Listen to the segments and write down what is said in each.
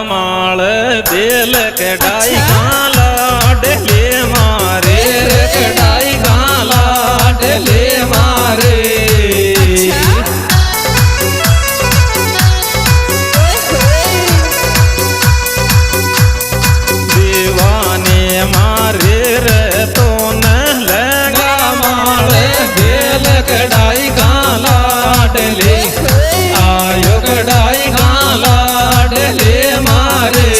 माल दिल कटाई गाला डले मारे कटाई गाला डले मारे दीवाने मारे रे तो न लगा माल दिल कटाई गाला डले आयो कटाई गाला डले मारे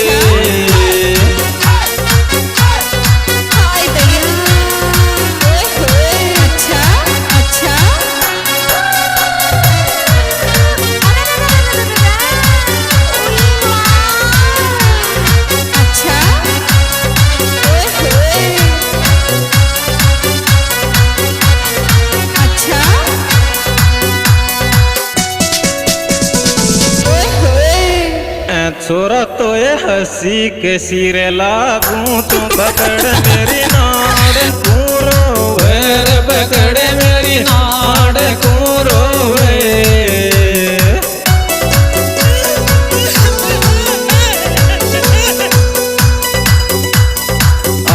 छोरा तो ये हंसी के सिरे लागू तू पकड़ मेरी नाड़ कूरो वेर पकड़ मेरी नाड़ कूरो वे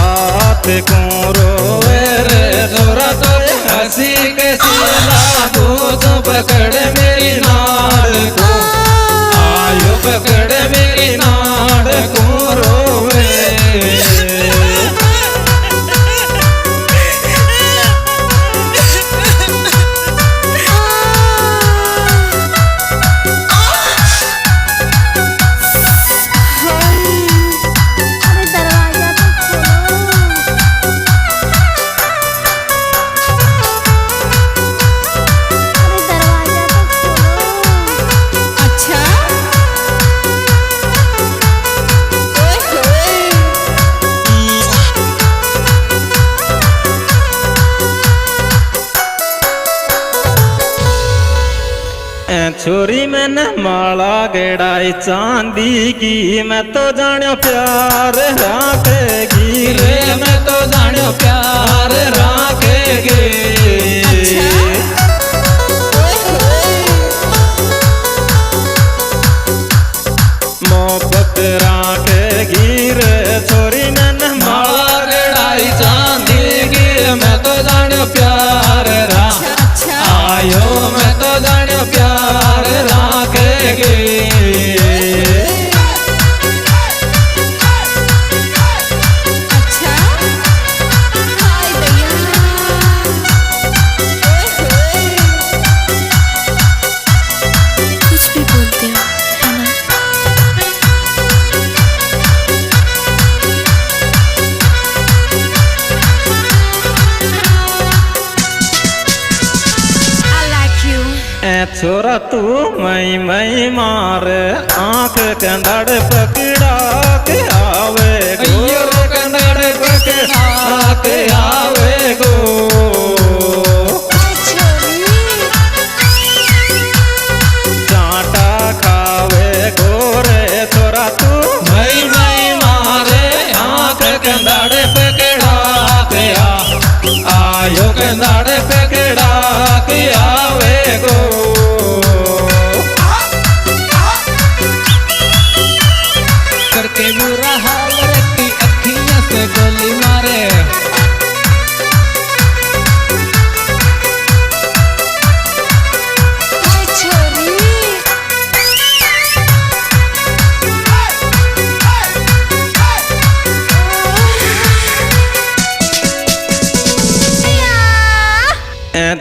आत कूरो वेर छोरा तो ये हंसी के सिरे लागू तू पकड़ मेरी नाड़ को आयो पकड़ मेरी नाड़ को रोवे छोरी मैंने माला गेड़ाई चांदी की मैं तो जानो प्यार राखेगी रे मैं तो जानो प्यार राखेगी मोहब्बत राखेगी रे छोरी मैंने माला गेड़ाई चांदी की मैं तो जानो प्यार आयो मैं तो जानो प्यार राखेगी कुछ भी बोलते हो है ना। छोरा तू मई मार आंख कंदड़ पकड़ा के आवे गो कंदड़ पकड़ा के आवे गो चाटा खावे गोरे छोरा तू मई मारे आंख कंदड़ पकड़ा के आयो कंदड़ पकड़ा के आवे गो करके बुरा हाल रखी अखियां से गोली मारे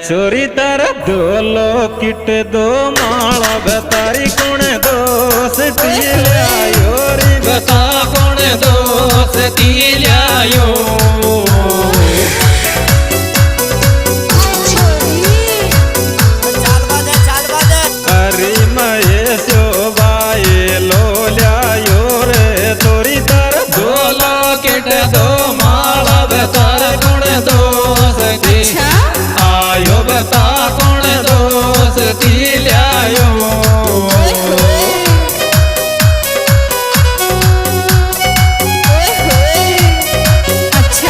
छोरी तर दो लोकिट दो माला बतारी कौन दोस्त लायो रे बता कौन दोस्त लायो अरे महेशो बाए लो लायो रे छोरी तर दो लोकिट दो माला बतारी कौन दोस्त आयो बता कौन दोस्त लायो अच्छा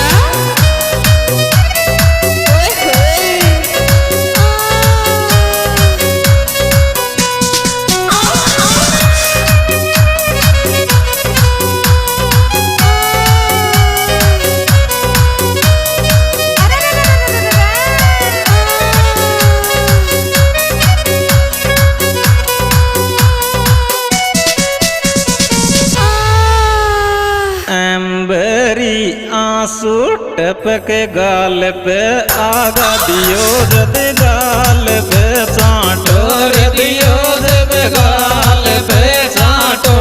एम्बरी आंसू टपके गाल पे आगा दियो जब गाल पे चाटो रे दियो जब गाल पे चाटो।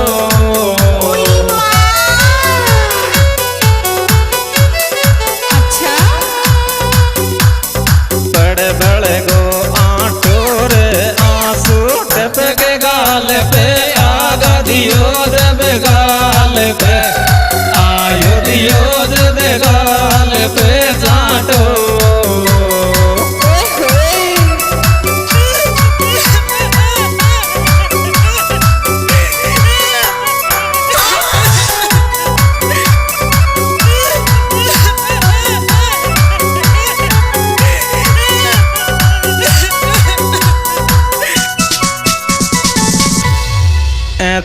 अच्छा बड़े बड़े गो आटो रे आंसू टपके गाल पे आगा दियो जब गाल पे आयो दियो जब गाल पे चाटो।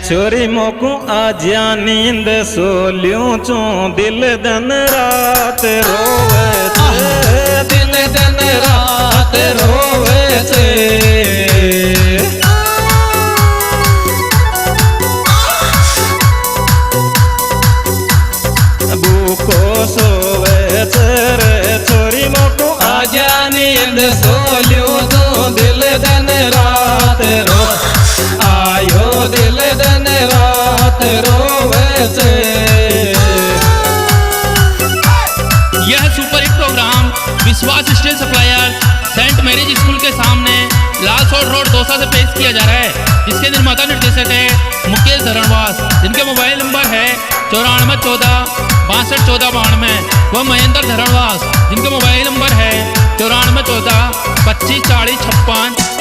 छोरी मोकू आज्या नींद सोलियों चो दिल दिन रात रोवे छे दिल दिन रात रोवे छे। भूखो सोवे छे रे छोरी मोकू आज्या नींद सोलियों चो दिल दिन रात रो आयो दिल दिन रात रोवे से। यह super hit program Vishwas steel supplier saint Mary's school के सामने लालसोट रोड दौसा से पेश किया जा रहा है, जिसके निर्माता निर्देशक है मुकेश धरणवास, जिनके मोबाइल नंबर है 9414 621492 व महेंद्र धरणवास, जिनके मोबाइल नंबर है 9414 25 40 56।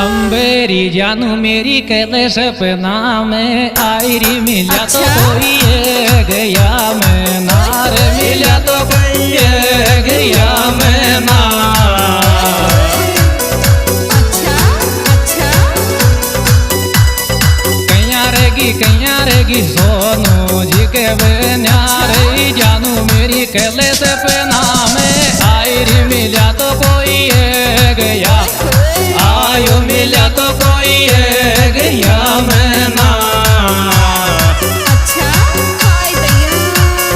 अंबेरी जानू मेरी कहले सपना में आई री मिला तो कोई ये गया मैं नार मिला तो कोई ये गया मैं ना। अच्छा अच्छा कैया रेगी सोनू जी के न्यारे जानू मेरी कहले सपना में आई री मिला तो कोई ये गया आयो मिला तो कोई है गया मैं ना। अच्छा हाय भैया।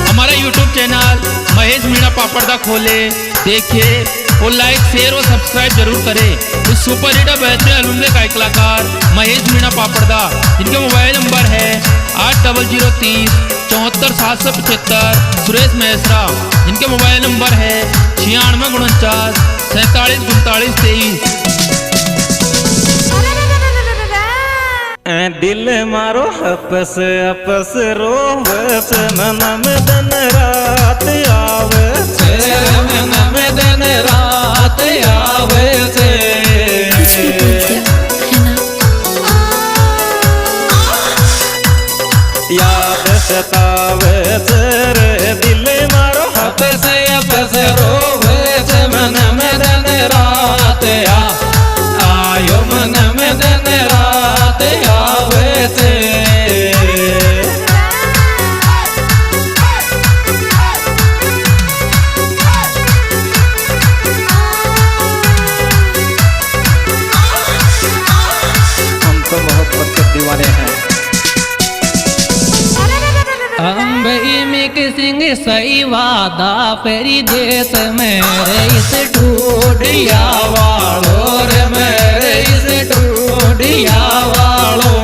हमारा YouTube चैनल महेश मीणा पापड़दा खोले, देखिए और लाइक शेयर और सब्सक्राइब जरूर करें। इस सुपर हिट बेहतरीन एल्बम के गायक कलाकार महेश मीणा पापड़दा, जिनके मोबाइल नंबर है 8003 74 775। सुरेश मेहसरा, जिनके मोबाइल नंबर है 96 47 39 23। दिल मारो हपस अपस रोवस मन में दिन रात आवे छे मन में दिन रात आवे छे। कुछ भी बोल दिया है ना। याद सतावे छे रे दिल मारो हपस अपस रोवस मन में दिन रात आयो मन में दिन रात आवे छे। हम तो मोहब्बत के दीवाने हैं। अम्बई मिक्सिंग सही वादा फेरी देश मेरे इस टूटिया वालो रे मेरे इस टूटिया वालो।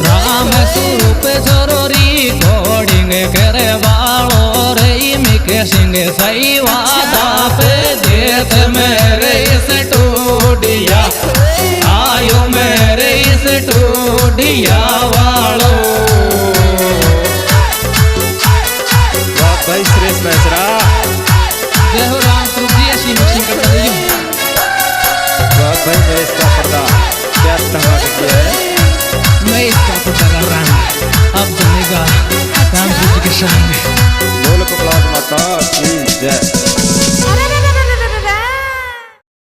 राम स्वरूप जरूरी कोडिंग करे वालो रे मिक्सिंग सही वादा पे देश मेरे इस टूटिया आयो मेरे इस टूटिया वालो। भाई सुरेश मेहसरा, जय हो राम स्वरूप जी ऐसी मिक्सिंग कर रही हूँ। भाई मैं इसका पर्दा क्या धमाका किया है। मैं इसका पता कर रहा हूँ, अब जमेगा राम स्वरूप जी के संग। बोल कपड़ा माता की जय।